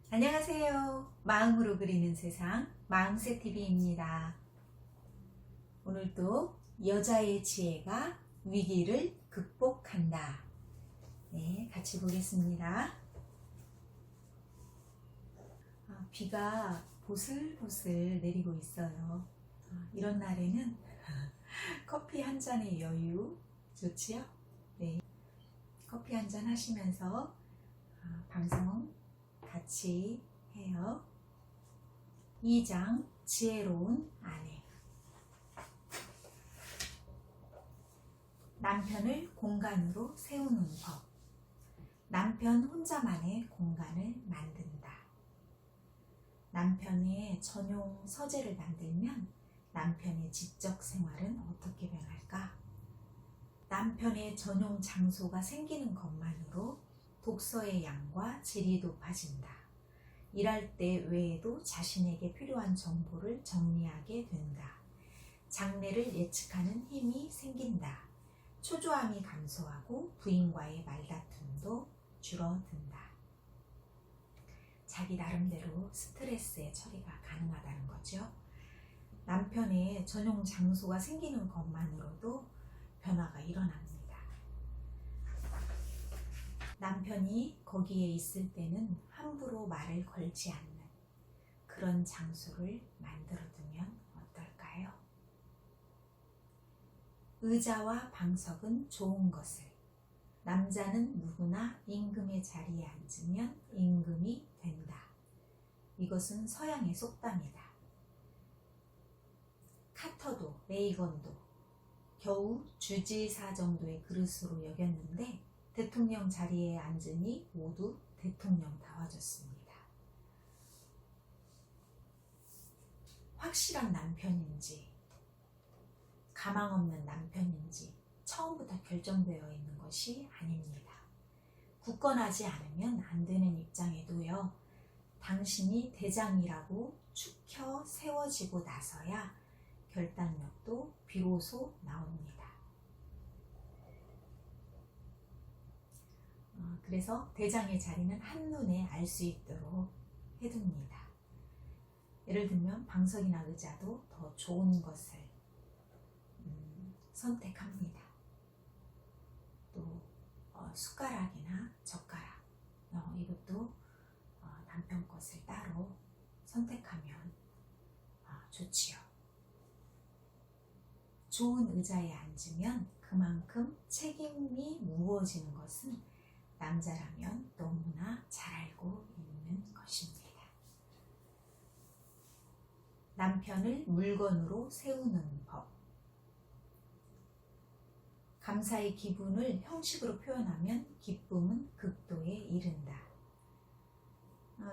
안녕하세요. 마음으로 그리는 세상 마음새TV입니다. 오늘도 여자의 지혜가 위기를 극복한다. 네, 같이 보겠습니다. 비가 보슬보슬 내리고 있어요. 이런 날에는 커피 한 잔의 여유 좋지요? 네, 커피 한 잔 하시면서 방송 같이 해요. 2장 지혜로운 아내. 남편을 공간으로 세우는 법. 남편 혼자만의 공간을 만든다. 남편의 전용 서재를 만들면 남편의 지적 생활은 어떻게 변할까? 남편의 전용 장소가 생기는 것만으로 독서의 양과 질이 높아진다. 일할 때 외에도 자신에게 필요한 정보를 정리하게 된다. 장래를 예측하는 힘이 생긴다. 초조함이 감소하고 부인과의 말다툼도 줄어든다. 자기 나름대로 스트레스의 처리가 가능하다는 거죠. 남편의 전용 장소가 생기는 것만으로도 변화가 일어납니다. 남편이 거기에 있을 때는 함부로 말을 걸지 않는 그런 장소를 만들어두면 어떨까요? 의자와 방석은 좋은 것을. 남자는 누구나 임금의 자리에 앉으면 임금이 된다. 이것은 서양의 속담이다. 카터도 레이건도 겨우 주지사 정도의 그릇으로 여겼는데 대통령 자리에 앉으니 모두 대통령다워졌습니다. 확실한 남편인지 가망 없는 남편인지 처음부터 결정되어 있는 것이 아닙니다. 굳건하지 않으면 안 되는 입장에도요, 당신이 대장이라고 축혀 세워지고 나서야 결단력도 비로소 나옵니다. 그래서 대장의 자리는 한눈에 알 수 있도록 해둡니다. 예를 들면 방석이나 의자도 더 좋은 것을 선택합니다. 또 숟가락이나 젓가락, 이것도 남편 것을 따로 선택하면 좋지요. 좋은 의자에 앉으면 그만큼 책임이 무거워지는 것은 남자라면 너무나 잘 알고 있는 것입니다. 남편을 물건으로 세우는 법. 감사의 기분을 형식으로 표현하면 기쁨은 극도에 이른다.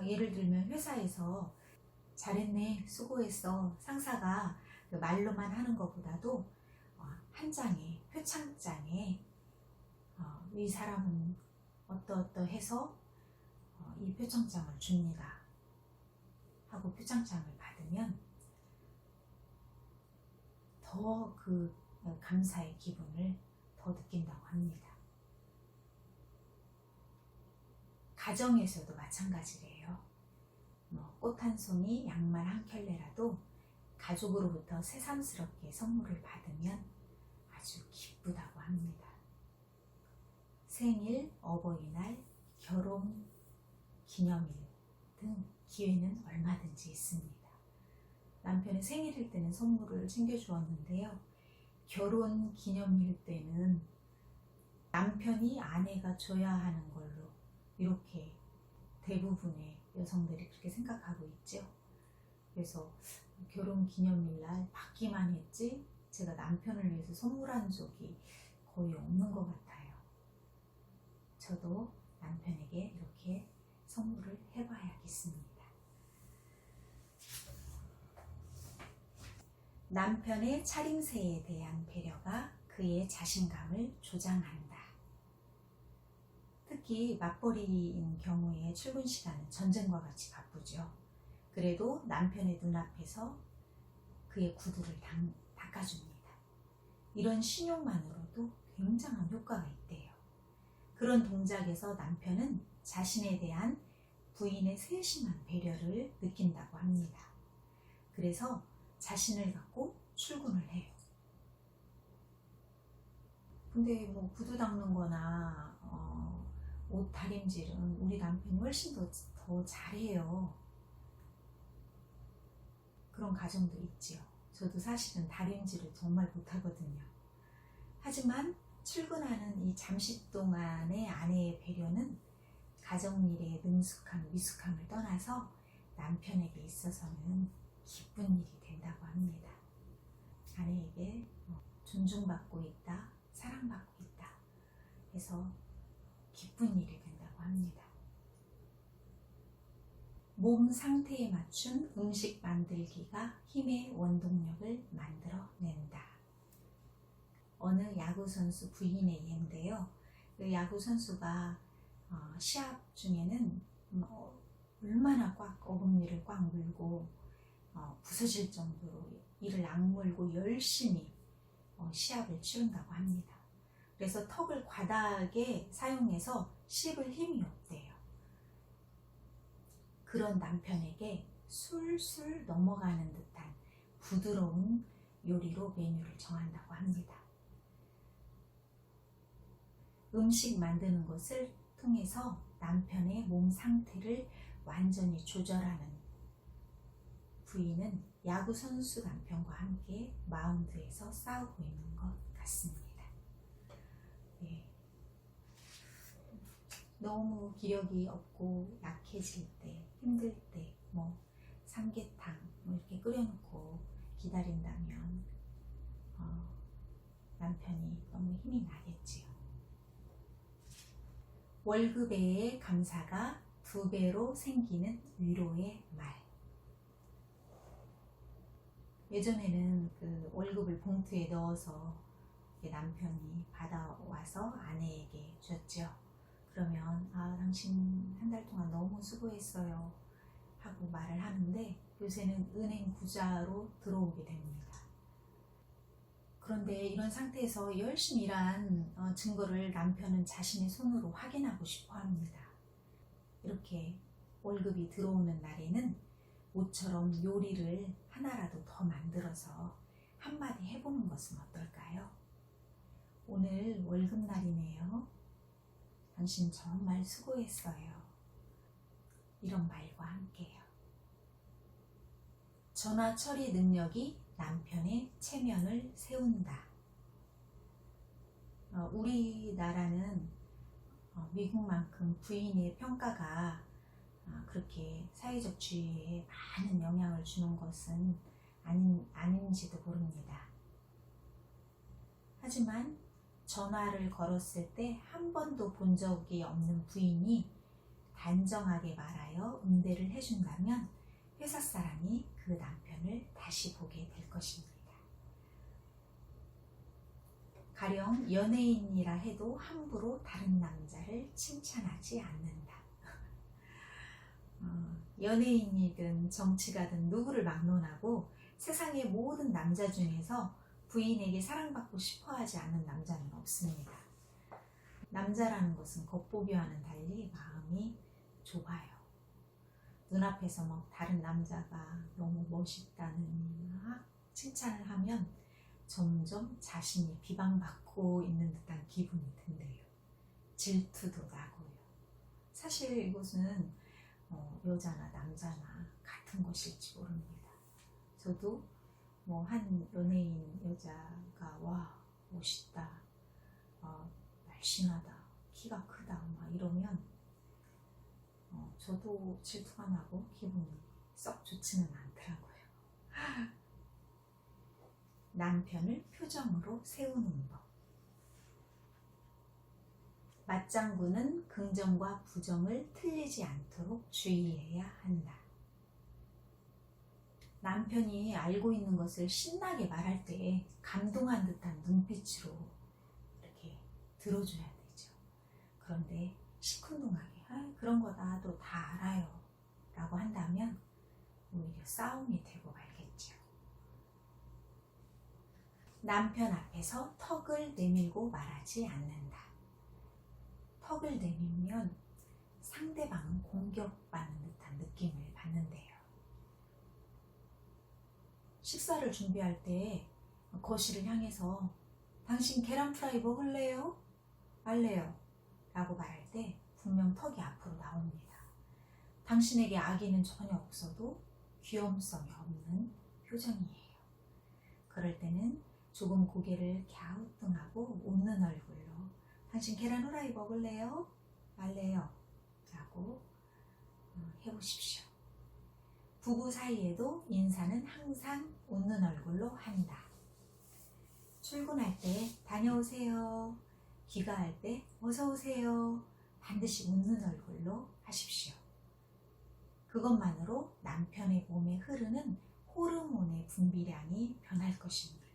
예를 들면 회사에서 잘했네, 수고했어, 상사가 말로만 하는 것보다도 한 장의 표창장에 이 사람은 어떠어떠해서 이 표창장을 줍니다 하고 표창장을 받으면 더 그 감사의 기분을 더 느낀다고 합니다. 가정에서도 마찬가지래요. 꽃 한 송이, 양말 한 켤레라도 가족으로부터 새삼스럽게 선물을 받으면 아주 기쁘다고 합니다. 생일, 어버이날, 결혼, 기념일 등 기회는 얼마든지 있습니다. 남편의 생일일 때는 선물을 챙겨주었는데요. 결혼 기념일 때는 남편이 아내가 줘야 하는 걸로 이렇게 대부분의 여성들이 그렇게 생각하고 있죠. 그래서 결혼 기념일날 받기만 했지 제가 남편을 위해서 선물한 적이 거의 없는 것 같아요. 저도 남편에게 이렇게 선물을 해봐야겠습니다. 남편의 차림새에 대한 배려가 그의 자신감을 조장한다. 특히 맞벌이인 경우에 출근 시간은 전쟁과 같이 바쁘죠. 그래도 남편의 눈앞에서 그의 구두를 닦아줍니다. 이런 신용만으로도 굉장한 효과가 있대요. 그런 동작에서 남편은 자신에 대한 부인의 세심한 배려를 느낀다고 합니다. 그래서 자신을 갖고 출근을 해요. 근데 뭐 구두 닦는 거나 옷 다림질은 우리 남편이 훨씬 더 잘해요. 그런 가정도 있지요. 저도 사실은 다림질을 정말 못하거든요. 하지만 출근하는 이 잠시 동안의 아내의 배려는 가정일의 능숙함, 미숙함을 떠나서 남편에게 있어서는 기쁜 일이 된다고 합니다. 아내에게 존중받고 있다, 사랑받고 있다 해서 기쁜 일이 된다고 합니다. 몸 상태에 맞춘 음식 만들기가 힘의 원동력을 만들어낸다. 어느 야구선수 부인의 예인데요. 그 야구선수가 시합 중에는 얼마나 꽉 어금니를 꽉 물고 부서질 정도로 이를 악물고 열심히 시합을 치른다고 합니다. 그래서 턱을 과다하게 사용해서 씹을 힘이 없대요. 그런 남편에게 술술 넘어가는 듯한 부드러운 요리로 메뉴를 정한다고 합니다. 음식 만드는 것을 통해서 남편의 몸 상태를 완전히 조절하는 부인은 야구 선수 남편과 함께 마운드에서 싸우고 있는 것 같습니다. 네. 너무 기력이 없고 약해질 때, 힘들 때, 삼계탕 이렇게 끓여놓고 기다린다면 남편이 너무 힘이 나겠지요. 월급의 감사가 2배로 생기는 위로의 말. 예전에는 그 월급을 봉투에 넣어서 남편이 받아와서 아내에게 줬죠. 그러면 당신 한 달 동안 너무 수고했어요 하고 말을 하는데 요새는 은행 구자로 들어오게 됩니다. 그런데 이런 상태에서 열심히 일한 증거를 남편은 자신의 손으로 확인하고 싶어 합니다. 이렇게 월급이 들어오는 날에는 모처럼 요리를 하나라도 더 만들어서 한마디 해보는 것은 어떨까요? 오늘 월급날이네요. 당신 정말 수고했어요. 이런 말과 함께요. 전화 처리 능력이 남편의 체면을 세운다. 우리나라는 미국만큼 부인의 평가가 그렇게 사회적 지위에 많은 영향을 주는 것은 아닌지도 모릅니다. 하지만 전화를 걸었을 때 한 번도 본 적이 없는 부인이 단정하게 말하여 응대를 해준다면 회사 사람이 그 남편을 다시 보게 될 것입니다. 가령 연예인이라 해도 함부로 다른 남자를 칭찬하지 않는다. 연예인이든 정치가든 누구를 막론하고 세상의 모든 남자 중에서 부인에게 사랑받고 싶어하지 않는 남자는 없습니다. 남자라는 것은 겉보기와는 달리 마음이 좁아요. 눈앞에서 다른 남자가 너무 멋있다는 막 칭찬을 하면 점점 자신이 비방받고 있는 듯한 기분이 든대요. 질투도 나고요. 사실 이것은 여자나 남자나 같은 것일지 모릅니다. 저도 한 연예인 여자가 와 멋있다, 날씬하다, 키가 크다 막 이러면 저도 질투가 나고 기분이 썩 좋지는 않더라고요. 남편을 표정으로 세우는 법. 맞장구는 긍정과 부정을 틀리지 않도록 주의해야 한다. 남편이 알고 있는 것을 신나게 말할 때 감동한 듯한 눈빛으로 이렇게 들어줘야 되죠. 그런데 시큰둥하게 그런 거 나도 다 알아요 라고 한다면 오히려 싸움이 되고 말겠죠. 남편 앞에서 턱을 내밀고 말하지 않는다. 턱을 내밀면 상대방 공격받는 듯한 느낌을 받는데요. 식사를 준비할 때 거실을 향해서 당신 계란 프라이 먹을래요? 말래요? 라고 말할 때 분명 턱이 앞으로 나옵니다. 당신에게 악의는 전혀 없어도 귀염성이 없는 표정이에요. 그럴 때는 조금 고개를 갸우뚱하고 웃는 얼굴로 당신 계란 후라이 먹을래요? 말래요? 라고 해보십시오. 부부 사이에도 인사는 항상 웃는 얼굴로 한다. 출근할 때 다녀오세요. 귀가할 때 어서오세요. 반드시 웃는 얼굴로 하십시오. 그것만으로 남편의 몸에 흐르는 호르몬의 분비량이 변할 것입니다.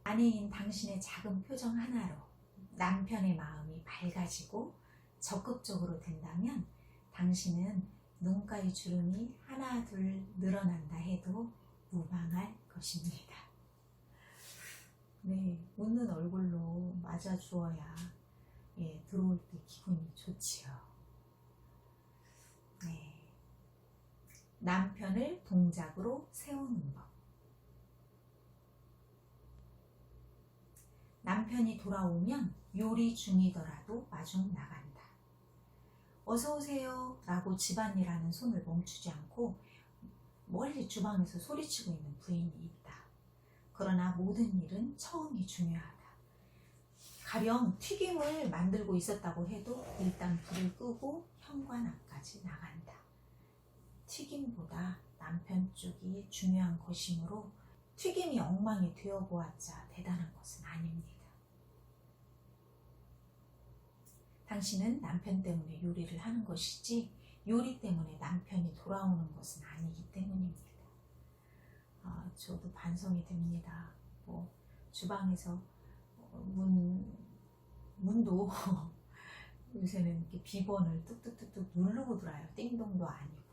아내인 당신의 작은 표정 하나로 남편의 마음이 밝아지고 적극적으로 된다면 당신은 눈가의 주름이 하나 둘 늘어난다 해도 무방할 것입니다. 네, 웃는 얼굴로 맞아주어야 들어올 때 기분이 좋지요. 네, 남편을 동작으로 세우는 법. 남편이 돌아오면 요리 중이더라도 마중 나간다. 어서오세요 라고 집안일하는 손을 멈추지 않고 멀리 주방에서 소리치고 있는 부인이 있다. 그러나 모든 일은 처음이 중요하다. 가령 튀김을 만들고 있었다고 해도 일단 불을 끄고 현관 앞까지 나간다. 튀김보다 남편 쪽이 중요한 것이므로 튀김이 엉망이 되어보았자 대단한 것은 아닙니다. 당신은 남편 때문에 요리를 하는 것이지 요리 때문에 남편이 돌아오는 것은 아니기 때문입니다. 저도 반성이 됩니다. 주방에서 문도 요새는 이렇게 비번을 뚝뚝뚝뚝 누르고 들어와요. 띵동도 아니고.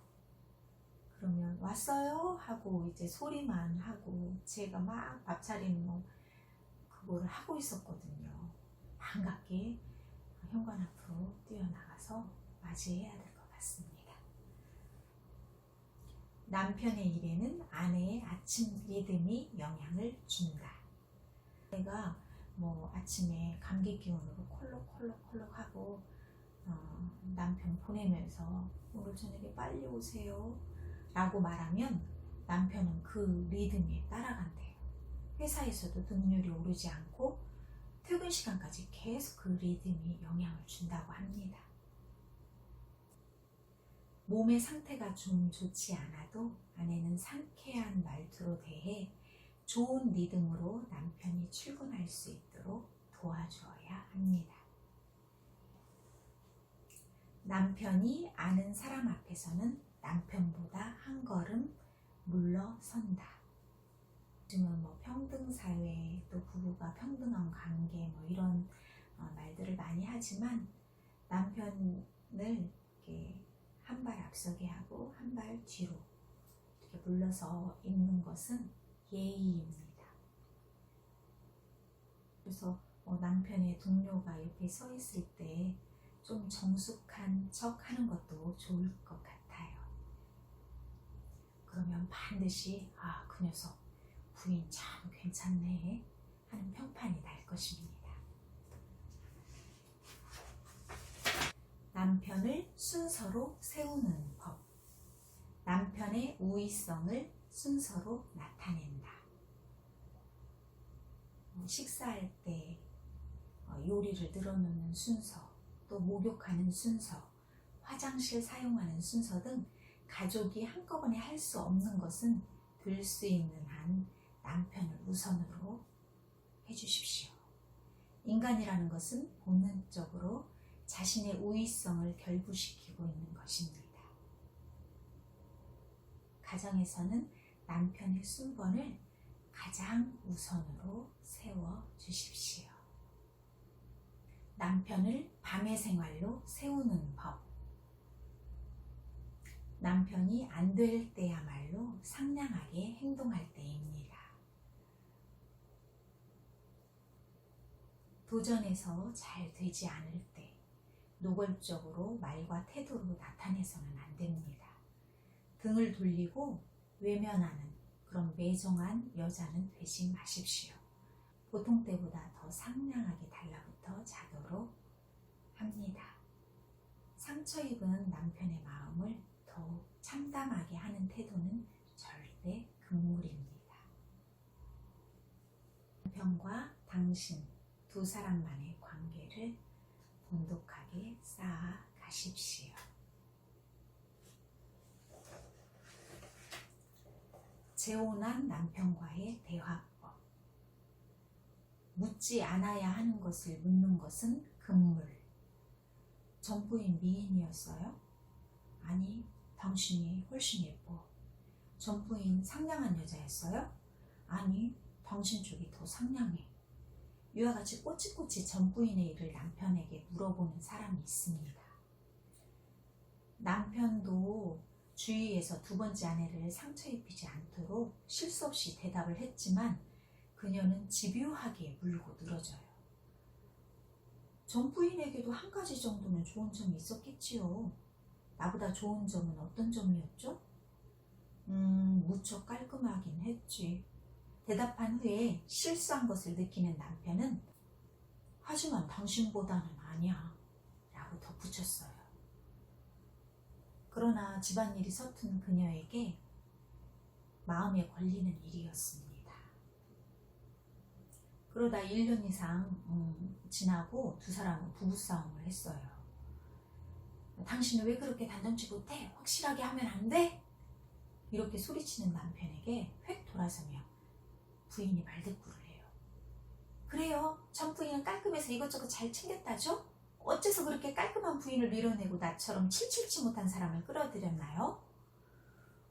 그러면 왔어요? 하고 이제 소리만 하고 제가 막 밥 차리는 그거를 하고 있었거든요. 반갑게 현관 앞으로 뛰어나가서 맞이해야 될 것 같습니다. 남편의 일에는 아내의 아침 리듬이 영향을 준다. 내가 아침에 감기 기운으로 콜록콜록 하고 남편 보내면서 오늘 저녁에 빨리 오세요 라고 말하면 남편은 그 리듬에 따라간대요. 회사에서도 능률이 오르지 않고 퇴근 시간까지 계속 그 리듬이 영향을 준다고 합니다. 몸의 상태가 좀 좋지 않아도 아내는 상쾌한 말투로 대해 좋은 리듬으로 남편이 출근할 수 있도록 도와주어야 합니다. 남편이 아는 사람 앞에서는 남편보다 한 걸음 물러선다. 요즘은 평등사회, 또 부부가 평등한 관계 이런 말들을 많이 하지만 남편을 이렇게 한 발 앞서게 하고 한 발 뒤로 이렇게 물러서 있는 것은 예의입니다. 그래서 남편의 동료가 옆에 서 있을 때 좀 정숙한 척 하는 것도 좋을 것 같아요. 그러면 반드시 그 녀석 부인 참 괜찮네 하는 평판이 날 것입니다. 남편을 순서로 세우는 법. 남편의 우위성을 순서로 나타낸다. 식사할 때 요리를 늘어놓는 순서, 또 목욕하는 순서, 화장실 사용하는 순서 등 가족이 한꺼번에 할 수 없는 것은 될 수 있는 한 남편을 우선으로 해주십시오. 인간이라는 것은 본능적으로 자신의 우위성을 결부시키고 있는 것입니다. 가정에서는 남편의 순번을 가장 우선으로 세워주십시오. 남편을 밤의 생활로 세우는 법. 남편이 안 될 때야말로 상냥하게 행동할 때입니다. 도전해서 잘 되지 않을 때, 노골적으로 말과 태도로 나타내서는 안 됩니다. 등을 돌리고 외면하는 그런 매정한 여자는 되지 마십시오. 보통 때보다 더 상냥하게 달라붙어 자도록 합니다. 상처 입은 남편의 마음을 더 참담하게 하는 태도는 절대 금물입니다. 남편과 당신 두 사람만의 관계를 돈독하게 쌓아 가십시오. 재혼한 남편과의 대화법. 묻지 않아야 하는 것을 묻는 것은 금물. 전 부인 미인이었어요? 아니, 당신이 훨씬 예뻐. 전 부인 상냥한 여자였어요? 아니, 당신 쪽이 더 상냥해. 이와 같이 꼬치꼬치 전 부인의 일을 남편에게 물어보는 사람이 있습니다. 남편도 주위에서 두 번째 아내를 상처 입히지 않도록 실수 없이 대답을 했지만 그녀는 집요하게 물고 늘어져요. 전 부인에게도 한 가지 정도는 좋은 점이 있었겠지요. 나보다 좋은 점은 어떤 점이었죠? 무척 깔끔하긴 했지. 대답한 후에 실수한 것을 느끼는 남편은 하지만 당신보다는 아니야 라고 덧붙였어요. 그러나 집안일이 서툰 그녀에게 마음에 걸리는 일이었습니다. 그러다 1년 이상 지나고 두 사람은 부부싸움을 했어요. 당신은 왜 그렇게 단정치 못해? 확실하게 하면 안 돼? 이렇게 소리치는 남편에게 획 돌아서며 부인이 말대꾸를 해요. 그래요. 전 부인은 깔끔해서 이것저것 잘 챙겼다죠? 어째서 그렇게 깔끔한 부인을 밀어내고 나처럼 칠칠치 못한 사람을 끌어들였나요?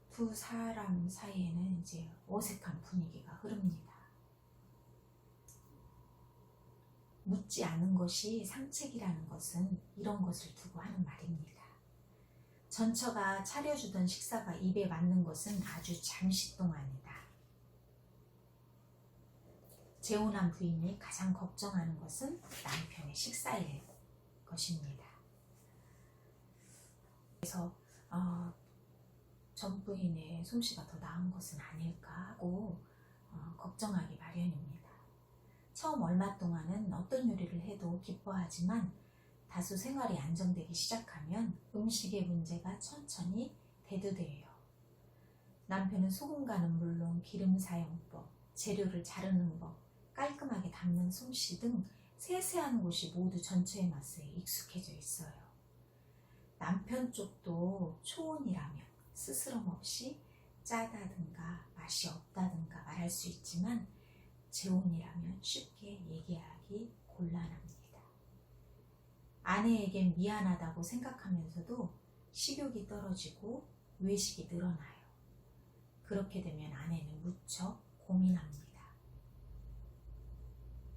두 사람 사이에는 이제 어색한 분위기가 흐릅니다. 묻지 않은 것이 상책이라는 것은 이런 것을 두고 하는 말입니다. 전처가 차려주던 식사가 입에 맞는 것은 아주 잠시 동안이다. 재혼한 부인이 가장 걱정하는 것은 남편의 식사일 것입니다. 그래서 전 부인의 솜씨가 더 나은 것은 아닐까 하고 걱정하기 마련입니다. 처음 얼마 동안은 어떤 요리를 해도 기뻐하지만 다소 생활이 안정되기 시작하면 음식의 문제가 천천히 대두돼요. 남편은 소금 간은 물론 기름 사용법, 재료를 자르는 법, 깔끔하게 담는 솜씨 등 세세한 곳이 모두 전처의 맛에 익숙해져 있어요. 남편 쪽도 초혼이라면 스스럼 없이 짜다든가 맛이 없다든가 말할 수 있지만 재혼이라면 쉽게 얘기하기 곤란합니다. 아내에겐 미안하다고 생각하면서도 식욕이 떨어지고 외식이 늘어나요. 그렇게 되면 아내는 무척 고민합니다.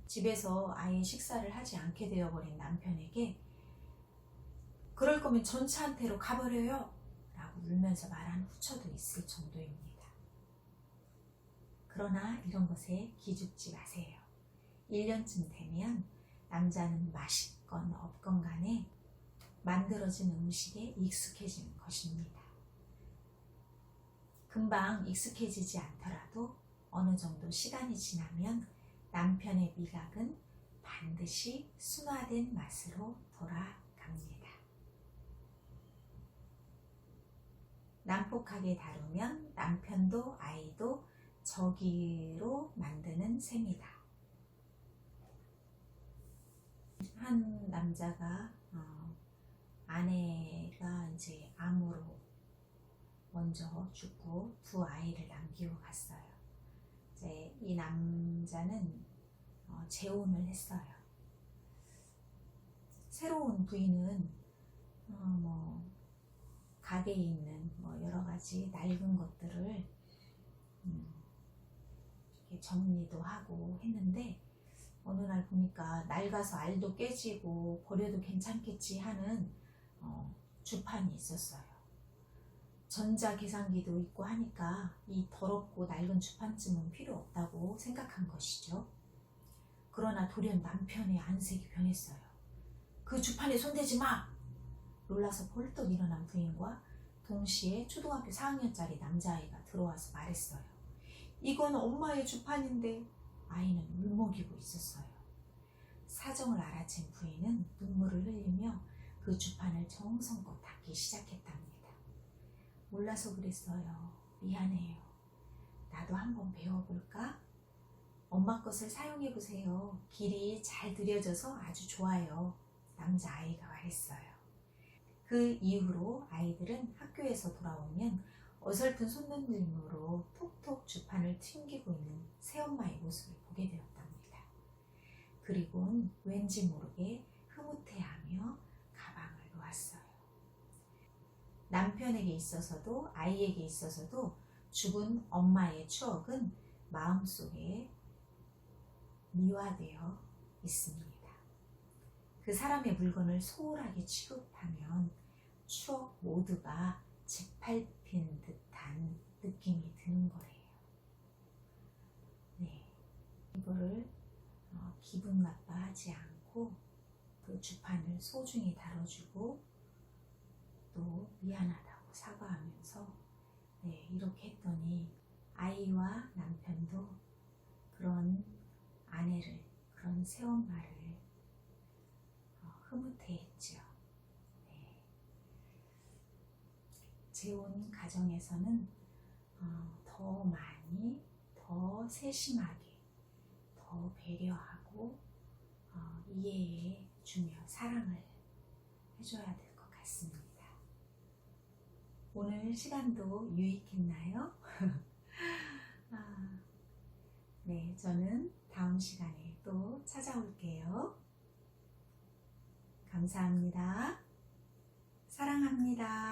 집에서 아예 식사를 하지 않게 되어버린 남편에게 그럴 거면 전차한테로 가버려요 라고 울면서 말하는 후처도 있을 정도입니다. 그러나 이런 것에 기죽지 마세요. 1년쯤 되면 남자는 맛있건 없건 간에 만들어진 음식에 익숙해지는 것입니다. 금방 익숙해지지 않더라도 어느 정도 시간이 지나면 남편의 미각은 반드시 순화된 맛으로 돌아갑니다. 난폭하게 다루면 남편도 아이도 저기로 만드는 셈이다. 한 남자가 아내가 이제 암으로 먼저 죽고 두 아이를 남기고 갔어요. 이제 이 남자는 재혼을 했어요. 새로운 부인은 가게에 있는 여러 가지 낡은 것들을 이렇게 정리도 하고 했는데 어느 날 보니까 낡아서 알도 깨지고 버려도 괜찮겠지 하는 주판이 있었어요. 전자계산기도 있고 하니까 이 더럽고 낡은 주판쯤은 필요 없다고 생각한 것이죠. 그러나 돌연 남편의 안색이 변했어요. 그 주판에 손대지 마! 놀라서 벌떡 일어난 부인과 동시에 초등학교 4학년짜리 남자아이가 들어와서 말했어요. 이건 엄마의 주판인데. 아이는 울먹이고 있었어요. 사정을 알아챈 부인은 눈물을 흘리며 그 주판을 정성껏 닦기 시작했답니다. 몰라서 그랬어요. 미안해요. 나도 한번 배워볼까? 엄마 것을 사용해보세요. 길이 잘 들여져서 아주 좋아요. 남자아이가 말했어요. 그 이후로 아이들은 학교에서 돌아오면 어설픈 손놀림으로 톡톡 주판을 튕기고 있는 새엄마의 모습을 보게 되었답니다. 그리고는 왠지 모르게 흐뭇해하며 가방을 놓았어요. 남편에게 있어서도 아이에게 있어서도 죽은 엄마의 추억은 마음속에 미화되어 있습니다. 그 사람의 물건을 소홀하게 취급하면 추억 모두가 짓밟힌 듯한 느낌이 드는 거예요. 네, 이거를 기분 나빠하지 않고 그 주판을 소중히 다뤄주고 또 미안하다고 사과하면서 이렇게 했더니 아이와 남편도 그런 아내를, 그런 새엄마를 흐뭇해했죠. 재혼 가정에서는 더 많이, 더 세심하게, 더 배려하고 이해해주며 사랑을 해줘야 될 것 같습니다. 오늘 시간도 유익했나요? 네, 저는 다음 시간에 또 찾아올게요. 감사합니다. 사랑합니다.